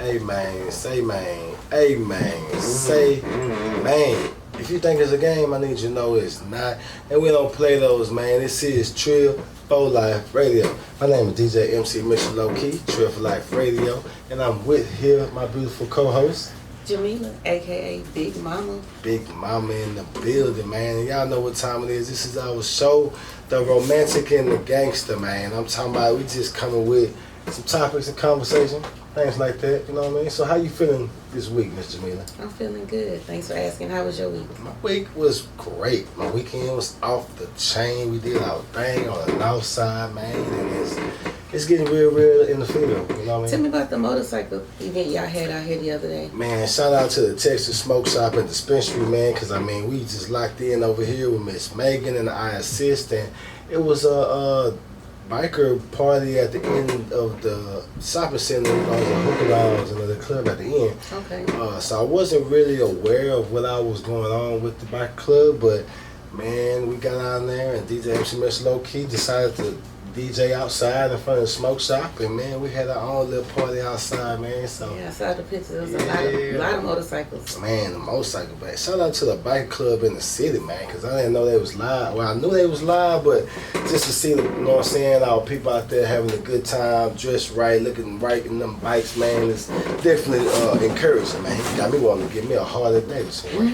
Amen. Say man. Amen. Say man. If you think it's a game, I need you to know it's not. And we don't play those, man. This is Trill for Life Radio. My name is DJ MC MrLokey, Trill for Life Radio. And I'm with here my beautiful co-host, Jameelah, aka BigMoma. BigMoma in the building, man. And y'all know what time it is. This is our show, The Romantic and the Gangster, man. I'm talking about we just coming with some topics and conversation, things like that, you know what I mean? So how you feeling this week, Ms. Jameelah? I'm feeling good. Thanks for asking. How was your week? My week was great. My weekend was off the chain. We did our thing on the north side, man. And it's getting real in the field, you know what I mean? Tell me about the motorcycle event y'all had out here the other day. Man, shout out to the Texas Smoke Shop and Dispensary, man, because, I mean, we just locked in over here with Miss Megan and I Assist, and it was a biker party at the end of the shopping center. It was a hookah lounge and the club at the end. Okay. So I wasn't really aware of what I was going on with the biker club, but, man, we got out there and DJ MC MrLokey decided to DJ outside in front of the smoke shop, and man, we had our own little party outside, man. So yeah, I saw the pictures. There was a lot of motorcycles. Man, the motorcycle band. Shout out to the bike club in the city, man, because I didn't know they was live. Well, I knew they was live, but just to see, you know what I'm saying, all people out there having a good time, dressed right, looking right in them bikes, man, it's definitely encouraging, man. He got me wanting to give me a Harley Davidson.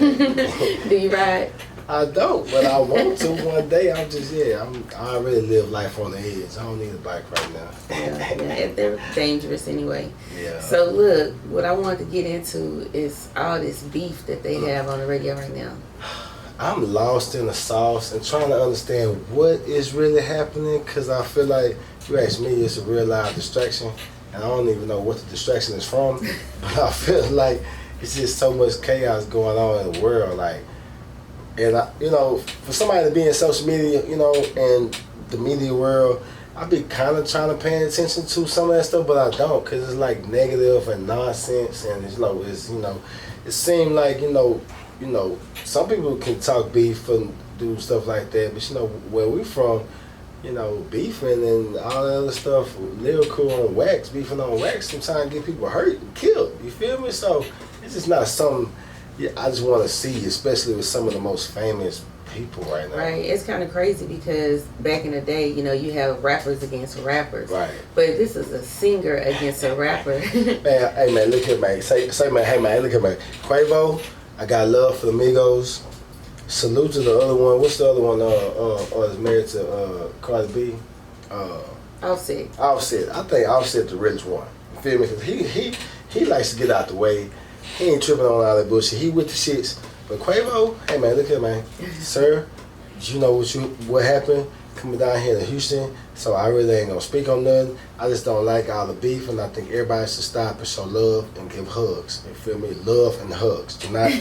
Do you ride? I don't, but I want to one day. I already live life on the edge. I don't need a bike right now. Yeah, they're dangerous anyway. Yeah. So look, what I wanted to get into is all this beef that they have on the radio right now. I'm lost in the sauce and trying to understand what is really happening, because I feel like, if you ask me, it's a real live distraction, and I don't even know what the distraction is from, but I feel like it's just so much chaos going on in the world, like. And, you know, for somebody to be in social media, you know, and the media world, I be kind of trying to pay attention to some of that stuff, but I don't, because it's like negative and nonsense, and it's, it seems like, you know, some people can talk beef and do stuff like that, but, you know, where we from, you know, beefing and all that other stuff, lyrical on wax, beefing on wax, sometimes get people hurt and killed, you feel me? So it's just not something. Yeah, I just want to see, especially with some of the most famous people right now. Right, it's kind of crazy because back in the day, you know, you have rappers against rappers. Right. But this is a singer against a rapper. Man, hey man, look here, man. Say man, hey man, look here, man. Quavo, I got love for the Migos. Salute to the other one. What's the other one? Is married to Cardi B. Offset. Offset. I think Offset the rich one. You feel me? Cause he likes to get out the way. He ain't tripping on all that bullshit. He with the shits. But Quavo, hey man, look here, man. Sir, you know what happened coming down here to Houston, so I really ain't gonna speak on nothing. I just don't like all the beef, and I think everybody should stop and show love and give hugs. You feel me? Love and hugs. Do not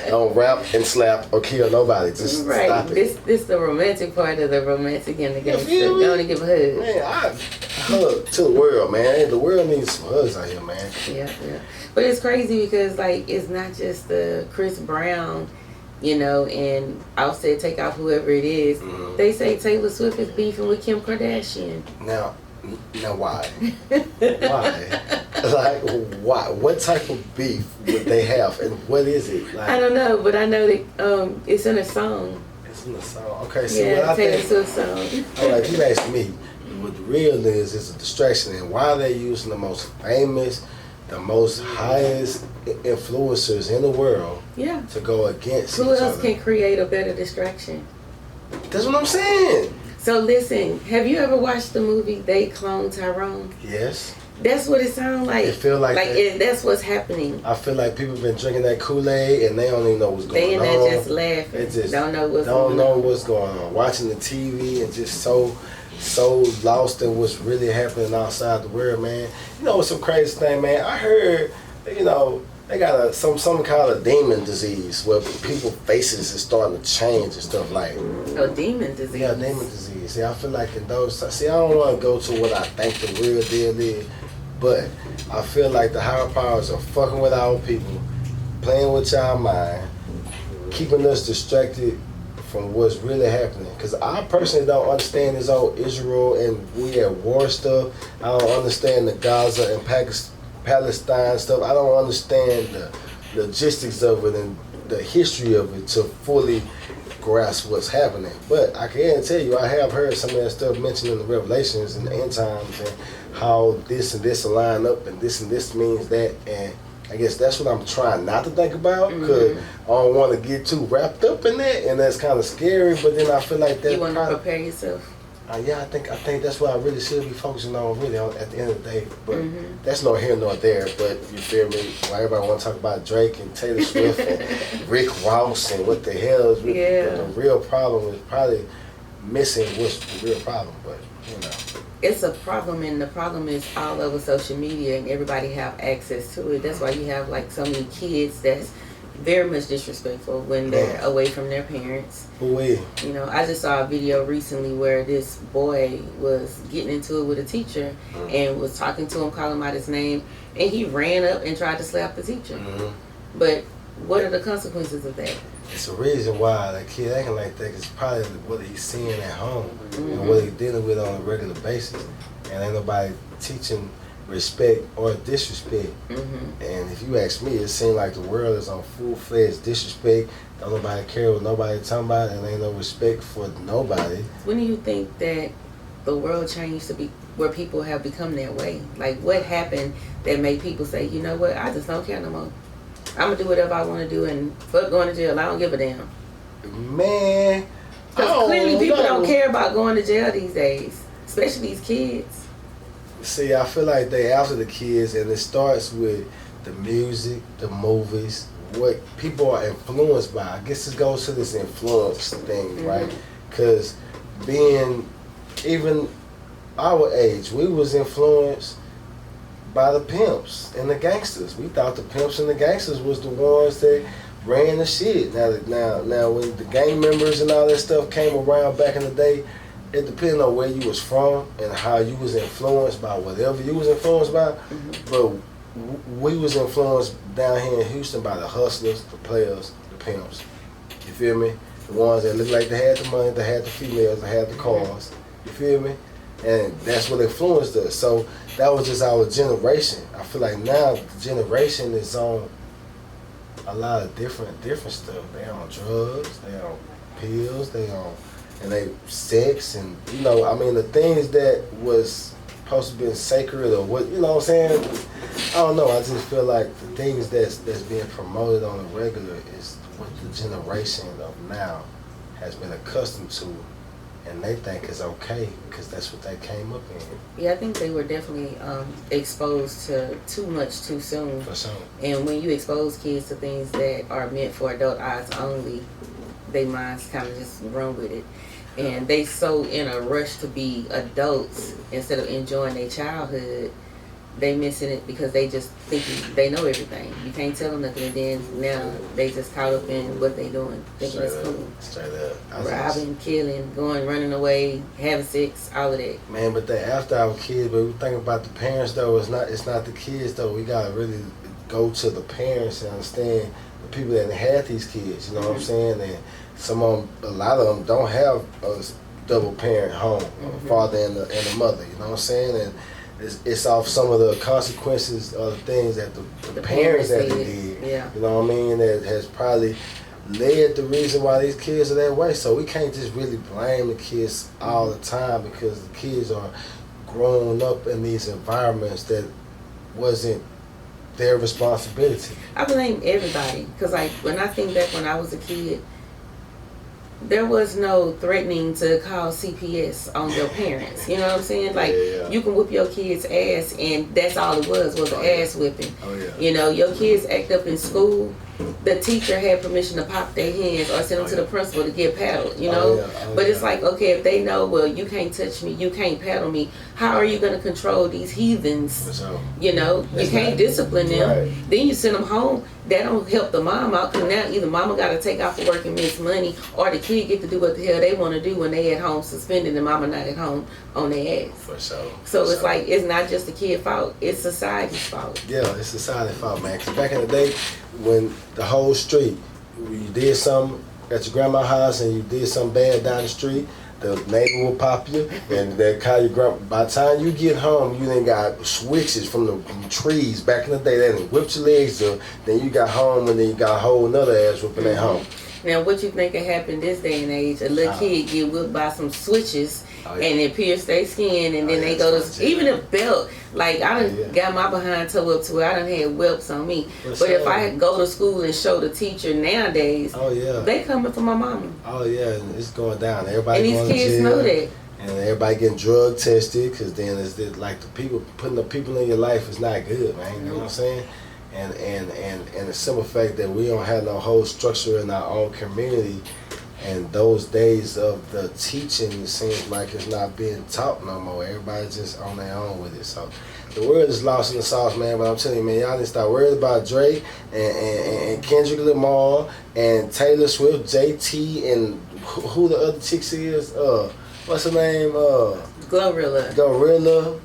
don't rap and slap or kill nobody. Just stop it. This the romantic part of the romantic and the gangster. Don't give a hug. Man, I hug to the world, man. The world needs some hugs out here, man. Yeah. But it's crazy because, like, it's not just the Chris Brown, you know, and Offset take off whoever it is. Mm-hmm. They say Taylor Swift is beefing with Kim Kardashian. Now why? Why? Like, why? What type of beef would they have, and what is it? Like, I don't know, but I know that it's in a song. It's in the song. Okay, so yeah, what I Taylor think. Swift song. All right, you ask me. What the real is a distraction, and why they using the most famous, the most highest influencers in the world to go against Who each else other. can create a better distraction? That's what I'm saying. So listen, have you ever watched the movie They Clone Tyrone? Yes. That's what it sounds like. It feel like that's what's happening. I feel like people been drinking that Kool-Aid and they don't even know what's going on. They in there just laughing. They just don't know what's going on. Watching the TV and just so lost in what's really happening outside the world, man. You know what's some crazy thing, man? I heard, you know, they got some kind of demon disease where people's faces is starting to change and stuff like. Oh, demon disease. Yeah, demon disease. See, I feel like in those. See, I don't want to go to what I think the real deal is, but I feel like the higher powers are fucking with our people, playing with y'all mind, keeping us distracted from what's really happening. Because I personally don't understand this whole Israel and we at war stuff. I don't understand the Gaza and Palestine stuff. I don't understand the logistics of it and the history of it to fully grasp what's happening. But I can tell you, I have heard some of that stuff mentioned in the Revelations and the end times, and how this and this align up, and this means that. And I guess that's what I'm trying not to think about, because I don't want to get too wrapped up in that, and that's kind of scary. But then I feel like that you want to prepare yourself. Yeah, I think that's what I really should be focusing on, really, at the end of the day. But that's nor here nor there. But you feel me? Why everybody want to talk about Drake and Taylor Swift and Rick Ross and what the hell is really, the real problem is probably missing what's the real problem. But you know, it's a problem, and the problem is all over social media, and everybody have access to it. That's why you have like so many kids that's very much disrespectful when they're away from their parents. You know, I just saw a video recently where this boy was getting into it with a teacher and was talking to him, calling him out his name, and he ran up and tried to slap the teacher. But what are the consequences of that? It's a reason why that kid acting like that, is probably what he's seeing at home and what he's dealing with on a regular basis, and ain't nobody teaching respect or disrespect. And if you ask me, it seems like the world is on full-fledged disrespect. Don't nobody care what nobody talking about, and ain't no respect for nobody. When do you think that the world changed to be where people have become that way? Like, what happened that made people say, you know what, I just don't care no more. I'm gonna do whatever I want to do, and fuck going to jail. I don't give a damn. Man, because clearly people don't care about going to jail these days, especially these kids. See, I feel like they after the kids, and it starts with the music, the movies, what people are influenced by. I guess it goes to this influence thing, right? Because being even our age, we was influenced by the pimps and the gangsters. We thought the pimps and the gangsters was the ones that ran the shit. Now, when the gang members and all that stuff came around back in the day, it depended on where you was from and how you was influenced by whatever you was influenced by. But we was influenced down here in Houston by the hustlers, the players, the pimps. You feel me? The ones that looked like they had the money, they had the females, they had the cars. You feel me? And that's what influenced us. So that was just our generation. I feel like now the generation is on a lot of different stuff. They on drugs, they on pills, they on, and they sex, and you know, I mean, the things that was supposed to be sacred, or what, you know what I'm saying? I don't know. I just feel like the things that's being promoted on a regular is what the generation of now has been accustomed to, and they think is okay because that's what they came up in. Yeah, I think they were definitely exposed to too much too soon. For sure. And when you expose kids to things that are meant for adult eyes only, their minds kind of just run with it. And they so in a rush to be adults instead of enjoying their childhood, they missing it because they just thinking they know everything. You can't tell them nothing, and then now they just caught up in what they doing, thinking it's cool. Straight up. Robbing, killing, going, running away, having sex, all of that. Man, but they after our kids, but we think about the parents though, it's not the kids though. We gotta really go to the parents and understand the people that had these kids, you know what I'm saying? And a lot of them don't have a double parent home, a father and a mother, you know what I'm saying? And it's off some of the consequences of the things that the parents that they did. Yeah. You know what I mean? That has probably led the reason why these kids are that way. So we can't just really blame the kids all the time, because the kids are growing up in these environments that wasn't their responsibility. I blame everybody, because like when I think back when I was a kid, there was no threatening to call CPS on your parents. You know what I'm saying? Like, you can whip your kid's ass, and that's all it was an ass whipping. You know, your kids act up in school, the teacher had permission to pop their hands or send them to the principal to get paddled, you know? But it's like, okay, if they know, well, you can't touch me, you can't paddle me, how are you going to control these heathens? You know, you can't discipline them. Then you send them home. That don't help the mom out, because now either mama got to take off for work and miss money, or the kid get to do what the hell they want to do when they at home suspended and mama not at home on their ass. So it's like, it's not just the kid's fault, it's society's fault. Yeah, it's society's fault, man. Because back in the day, when the whole street, you did something at your grandma's house and you did something bad down the street, the neighbor will pop you, and they call you grandma. By the time you get home, you then got switches from the trees. Back in the day, they done whipped your legs up. Then you got home, and then you got a whole nother ass whipping at home. Now, what you think can happen this day and age? A little kid get whipped by some switches, and it pierce their skin, and then they go to even a belt. Like I done got my behind toe up to where I done had whelps on me. But if I go to school and show the teacher nowadays, they coming for my mama. Oh yeah, it's going down. Everybody and these kids know that. And everybody getting drug tested, because then it's like the people putting the people in your life is not good, man. You know what I'm saying? And the simple fact that we don't have no whole structure in our own community, and those days of the teaching, it seems like it's not being taught no more. Everybody's just on their own with it. So the world is lost in the sauce, man. But I'm telling you, man, y'all need to start worrying about Drake and Kendrick Lamar and Taylor Swift, JT, and who the other chicks is. What's her name? Glorilla.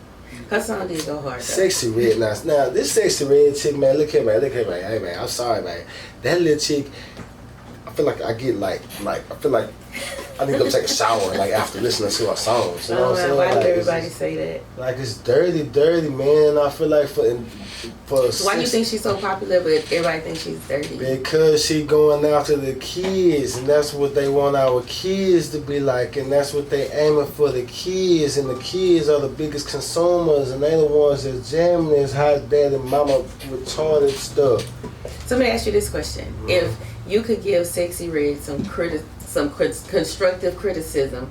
Her song did go hard though. Sexy Red. Now this Sexy Red chick, man, look at me. Hey man, I'm sorry, man. That little chick, I feel like I get like I feel like I need to go take a shower like after listening to her songs. You know what I'm saying? Why like, do everybody say that? Like it's dirty, man. And I feel like for so why do you think she's so popular, but everybody thinks she's dirty? Because she going after the kids, and that's what they want our kids to be like, and that's what they aiming for the kids, and the kids are the biggest consumers, and they the ones that jamming this hot daddy mama retarded stuff. So let me ask you this question: if you could give Sexy Red some constructive criticism,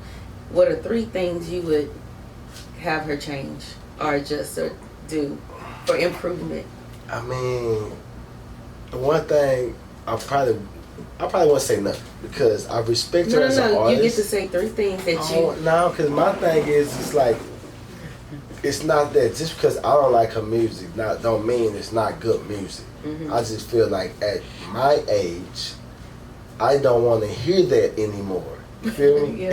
what are 3 things you would have her change or adjust or do for improvement? I mean, the one thing I probably won't say nothing, because I respect her as an artist. You get to say 3 things that you. No, because my thing is, it's like, it's not that just because I don't like her music, don't mean it's not good music. I just feel like at my age, I don't want to hear that anymore. You feel me?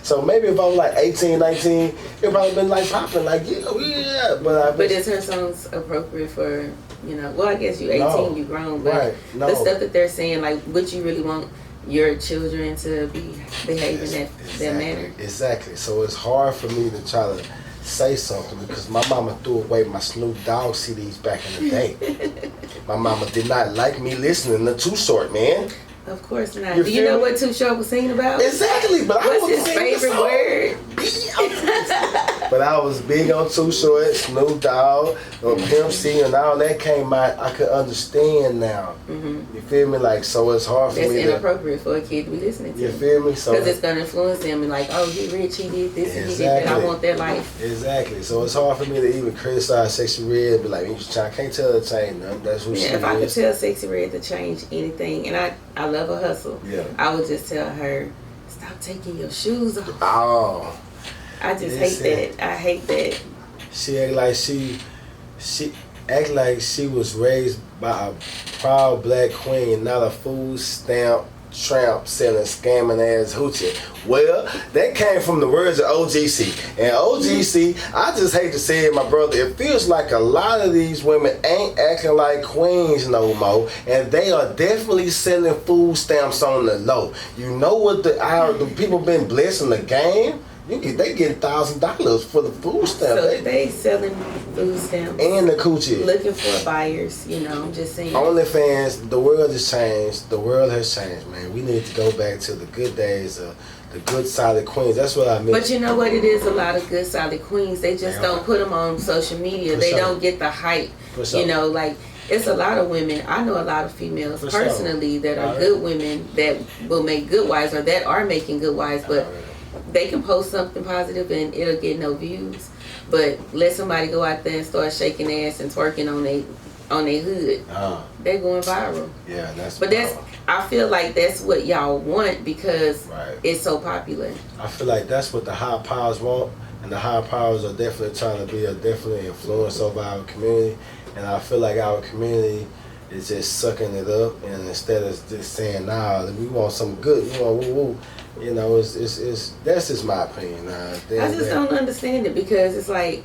So maybe if I was like 18, 19, it probably been like popping, like yeah. But is her songs appropriate for, well, I guess you 18, you grown, but the stuff that they're saying, like, would you really want your children to be behaving that manner? Exactly. So it's hard for me to try to say something, because my mama threw away my Snoop Dogg CDs back in the day. My mama did not like me listening to Too Short, man. Of course not. Do you know what Too Short was singing about? Exactly, but what's his favorite word? But I was big on Too Short, Snoop Dogg, Pimp C, and all that came out. I could understand now. You feel me? Like, so it's hard for me. That's inappropriate for a kid to be listening to. You feel me? So because it's gonna influence them and like, oh, he rich, he did this, and he did that. I want that life. Exactly. So it's hard for me to even criticize Sexy Red and be like, I can't tell her to change nothing. That's what she is. If I could tell Sexy Red to change anything, and I love her hustle. Yeah. I would just tell her, stop taking your shoes off. Oh. I just hate that. I hate that. She act like she act like she was raised by a proud black queen, not a food stamp tramp selling scamming ass hoochie. Well, that came from the words of OGC. And OGC, I just hate to say it, my brother, it feels like a lot of these women ain't acting like queens no more, and they are definitely selling food stamps on the low. You know what the people been blessing the game? They get $1,000 for the food stamp. So they selling food stamps and the coochie, looking for buyers. I'm just saying. OnlyFans, the world has changed. The world has changed, man. We need to go back to the good days of the good solid queens. That's what I mean. But you know what? It is a lot of good solid queens. They just don't put them on social media. They don't get the hype. Like it's a lot of women. I know a lot of females personally that are good women that will make good wives or that are making good wives, but. They can post something positive and it'll get no views, but let somebody go out there and start shaking ass and twerking on their hood, they're going viral. Yeah, I feel like that's what y'all want because it's so popular. I feel like that's what the high powers want, and the high powers are definitely trying to be a definitely influence over our community, and I feel like our community is just sucking it up, and instead of just saying, nah, we want some good, woo. It's that's just my opinion. I just don't understand it because it's like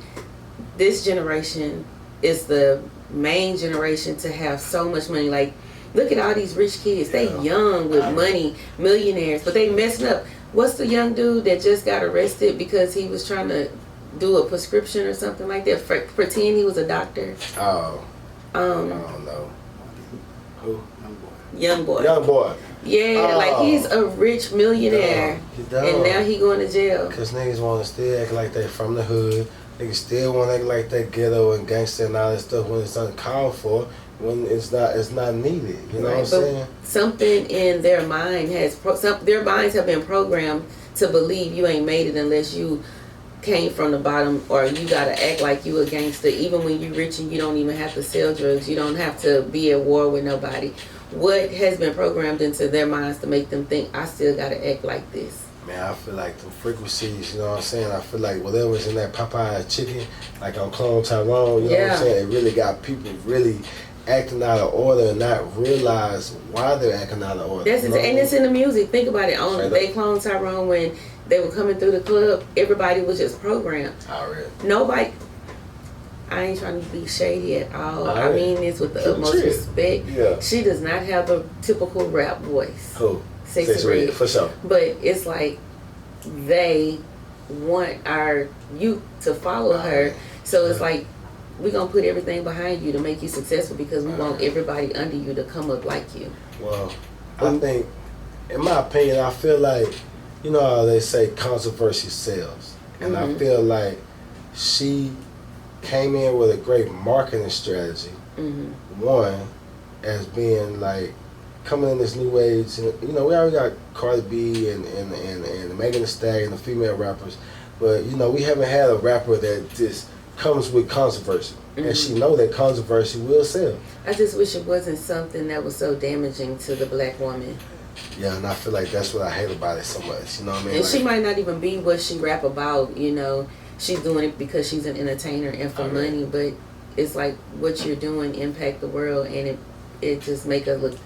this generation is the main generation to have so much money. Like, look at all these rich kids. They young with money, millionaires, but they messing up. What's the young dude that just got arrested because he was trying to do a prescription or something like that? Pretend he was a doctor. Oh. I don't know. Who? Young boy. Young boy. Yeah, like he's a rich millionaire, and now he going to jail. Cause niggas want to still act like they from the hood. Niggas still want to act like they ghetto and gangster and all that stuff when it's uncalled for. When it's not needed. You know what I'm saying? Something in their mind their minds have been programmed to believe you ain't made it unless you came from the bottom, or you gotta act like you a gangster. Even when you rich and you don't even have to sell drugs, you don't have to be at war with nobody. What has been programmed into their minds to make them think I still gotta act like this? Man, I feel like the frequencies, you know what I'm saying? I feel like whatever's in that Popeye chicken, like on Clone Tyrone, you know what I'm saying? It really got people really acting out of order and not realize why they're acting out of order. And it's in the music. Think about it. On They Clone Tyrone, when they were coming through the club, everybody was just programmed. Already. Nobody. I ain't trying to be shady at all. I mean this with the utmost respect. Yeah. She does not have a typical rap voice. Who? Sexy Red. For sure. But it's like they want our youth to follow her. So it's like, we're going to put everything behind you to make you successful because we want everybody under you to come up like you. Well, I think, in my opinion, I feel like, you know how they say controversy sells. And I feel like she came in with a great marketing strategy. One, as being like, coming in this new age, and, you know, we already got Cardi B and Megan Thee Stallion, the female rappers, but, you know, we haven't had a rapper that just comes with controversy, and she know that controversy will sell. I just wish it wasn't something that was so damaging to the black woman. Yeah, and I feel like that's what I hate about it so much. You know what I mean? And like, she might not even be what she rap about. You know, she's doing it because she's an entertainer and for money. But it's like what you're doing impact the world, and it just make us look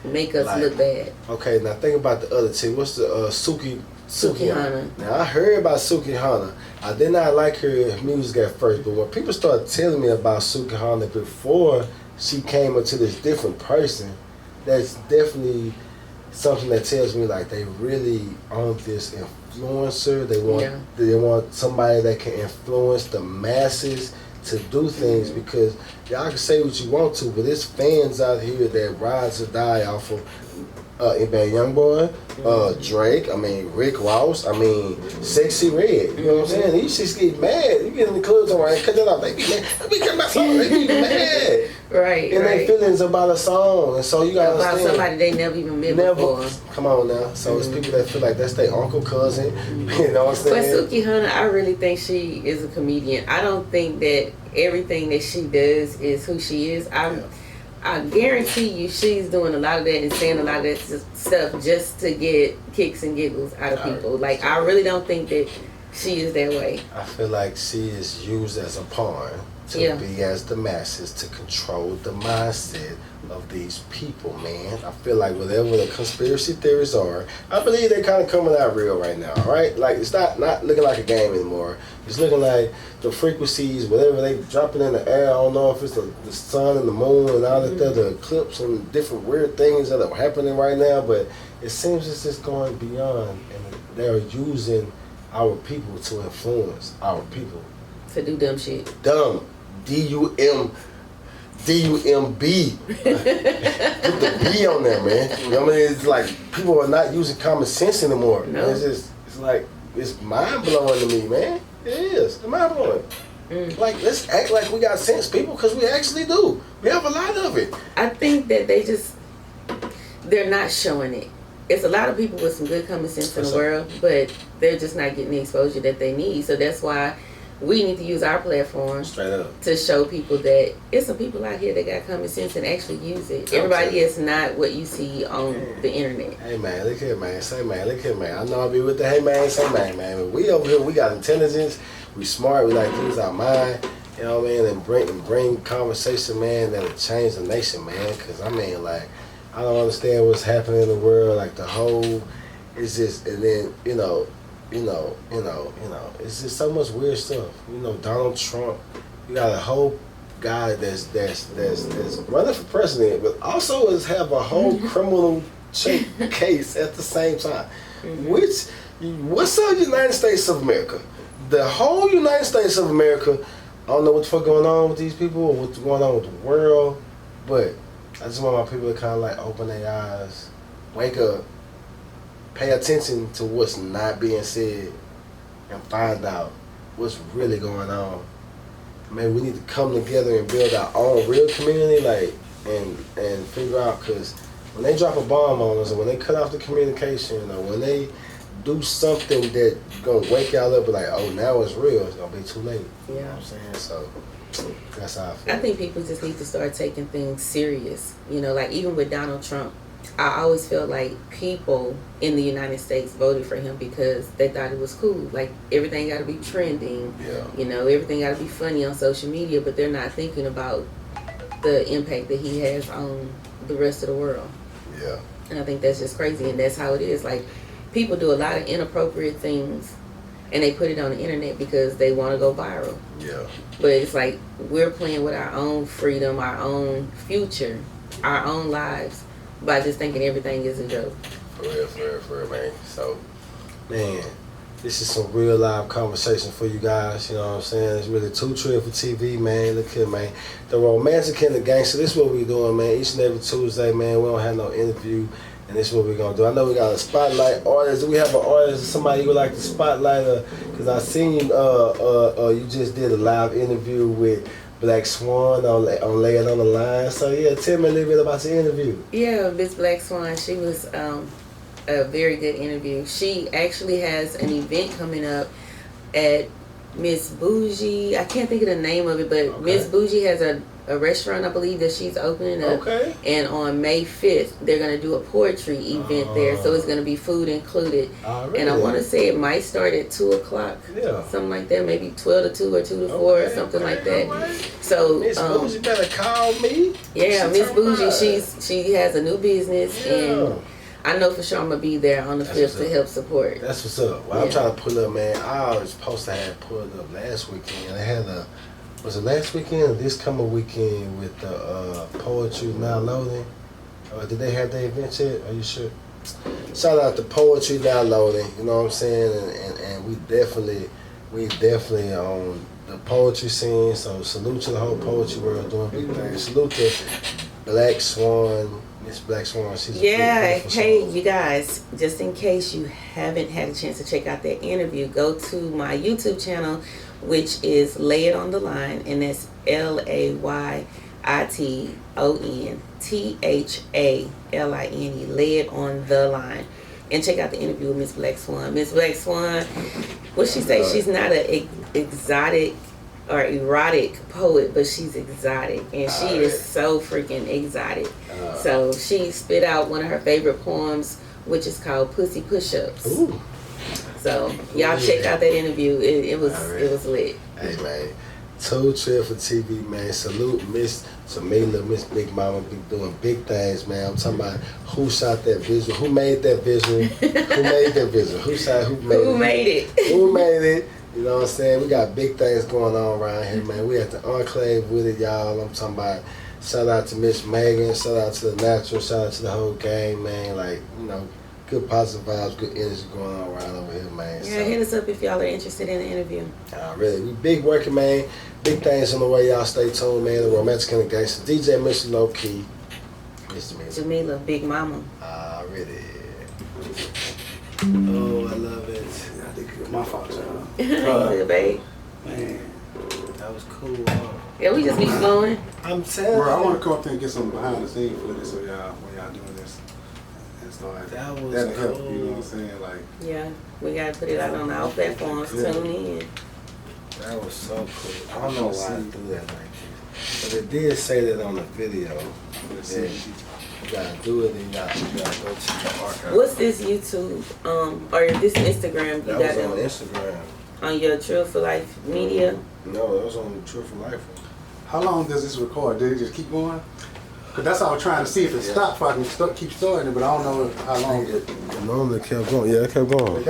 bad. Okay, now think about the other two. What's the Sukihana? Now I heard about Sukihana. I did not like her music at first, but when people started telling me about Sukihana before she came into this different person, that's definitely something that tells me like they really own this influencer. They want somebody that can influence the masses to do things, because y'all can say what you want to, but there's fans out here that rise or die off of Youngboy, Drake, I mean Rick Ross, I mean Sexy Red. You know what I'm saying? These shits get mad. You get in the clubs and cut that off. They be mad. They be cutting my song. They be mad. Right. And their feelings about a song, and so you gotta about understand. Somebody they never even met before. Come on now. So it's people that feel like that's their uncle, cousin. You know what I'm saying? But Sukihana, I really think she is a comedian. I don't think that everything that she does is who she is. I guarantee you she's doing a lot of that and saying a lot of that stuff just to get kicks and giggles out of people. Like, I really don't think that she is that way. I feel like she is used as a pawn to be as the masses, to control the mindset of these people, man. I feel like whatever the conspiracy theories are, I believe they're kind of coming out real right now, right? Like, it's not looking like a game anymore. It's looking like the frequencies, whatever they dropping in the air, I don't know if it's the sun and the moon and all that, the eclipse and different weird things that are happening right now, but it seems it's just going beyond, and they're using our people to influence our people. To do dumb shit. Dumb. D-U-M-B. Put the B on there, man. You know what I mean? It's like people are not using common sense anymore. No. It's like, it's mind blowing to me, man. It is. It's mind blowing. Like, let's act like we got sense, people, because we actually do. We have a lot of it. I think that they're not showing it. It's a lot of people with some good common sense in the world, but they're just not getting the exposure that they need. So that's why we need to use our platform straight up to show people that it's some people out here that got common sense and actually use it. Everybody is not what you see on the internet. Hey man, look here, man. Say man, look here, man. I know I'll be with the hey man, say man, But we over here, we got intelligence. We smart. We like to use our mind. You know what I mean? And bring conversation, man, that'll change the nation, man. Because I mean, like, I don't understand what's happening in the world. Like the whole, it's just, and then it's just so much weird stuff. You know, Donald Trump, you got a whole guy that's running for president, but also have a whole criminal case at the same time. Which What's up, United States of America? The whole United States of America. I don't know what the fuck going on with these people or what's going on with the world, but I just want my people to kind of like open their eyes, wake up, pay attention to what's not being said, and find out what's really going on. Man, we need to come together and build our own real community, like, and figure out, because when they drop a bomb on us, or when they cut off the communication, or when they do something that gonna wake y'all up, like, oh, now it's real, it's gonna be too late. Yeah. You know what I'm saying? So that's how I feel. I think people just need to start taking things serious. You know, like even with Donald Trump, I always felt like people in the United States voted for him because they thought it was cool. Like everything got to be trending. Yeah. You know, everything got to be funny on social media, but they're not thinking about the impact that he has on the rest of the world. Yeah. And I think that's just crazy, and that's how it is. Like people do a lot of inappropriate things, and they put it on the internet because they want to go viral. Yeah. But it's like we're playing with our own freedom, our own future, our own lives by just thinking everything is a joke. For real, man. So, man, this is some real live conversation for you guys. You know what I'm saying? It's really too Trill for TV, man. Look here, man. The romantic and the gangster. This is what we doing, man. Each and every Tuesday, man. We don't have no interview. And this is what we're going to do. I know we got a spotlight artist. Do we have an artist, somebody you would like to spotlight? Because I seen you, you just did a live interview with Black Swan on Lay It on the Line. So, yeah, tell me a little bit about your interview. Yeah, Miss Black Swan, she was a very good interview. She actually has an event coming up at Miss Bougie. I can't think of the name of it, but okay. Miss Bougie has a restaurant, I believe, that she's opening up. Okay. And on May 5th, they're going to do a poetry event there. So it's going to be food included. Really? And I want to say it might start at 2 o'clock. Yeah. Something like that. Maybe 12 to 2 or 2 to 4 or something like that. Right. So Miss Bougie better call me. Yeah, Miss Bougie, she has a new business. Yeah. And I know for sure I'm going to be there on the 5th to help support. That's what's up. Well, I'm trying to pull up, man. I was supposed to have pulled up last weekend. I had was it last weekend or this coming weekend with the Poetry Now Loading? Did they have their event yet? Are you sure? Shout out to Poetry Now Loading, you know what I'm saying? And we definitely on the poetry scene. So salute to the whole poetry world doing big things. Salute to Black Swan, Miss Black Swan. She's hey, you guys, just in case you haven't had a chance to check out that interview, go to my YouTube channel, which is Lay It on the Line, and that's LayItonThaline, Lay It on the Line, and check out the interview with Miss Black Swan. Miss Black Swan, what she say? She's not an exotic or erotic poet, but she's exotic, and she is so freaking exotic. So she spit out one of her favorite poems, which is called Pussy Push-Ups. Ooh. So y'all check out that interview. It was lit. Hey man, too Trill for TV, man. Salute Ms.Jameelah, Miss BigMoma, be doing big things, man. I'm talking about who shot that visual, who made that visual, who made that visual, who made it. Who made it? You know what I'm saying? We got big things going on around here, man. We at the Enclave with it, y'all. I'm talking about shout out to Miss Megan, shout out to the Natural, shout out to the whole gang, man. Like, you know, good positive vibes, good energy going on around over here, man. Yeah, hit us up if y'all are interested in the interview. Really, we big working, man. Big things on the way, y'all. Stay tuned, man. The romantic and the gangster. DJ MrLokey. Jameelah, BigMoma. Really. Oh, I love it. I think it was my fault, y'all. Good, babe. Man, that was cool. Huh? Yeah, we just be flowing. I'm telling you. Bro, I want to come up there and get some behind the scenes footage so y'all, when y'all doing this. That'll help, you know what I'm saying? Like, yeah, we gotta put it out on our platforms. Tune in. That was so cool. I don't know why I do that like this, but it did say that on the video. You gotta do it, and you gotta go to the archive. What's this YouTube or this Instagram? That was on Instagram. On your Trill for Life media? No, that was on Trill for Life. How long does this record? Did it just keep going? Cause that's how I was trying to see if it stopped, so I can keep starting it, but I don't know how long. It normally kept going. Yeah, it kept going.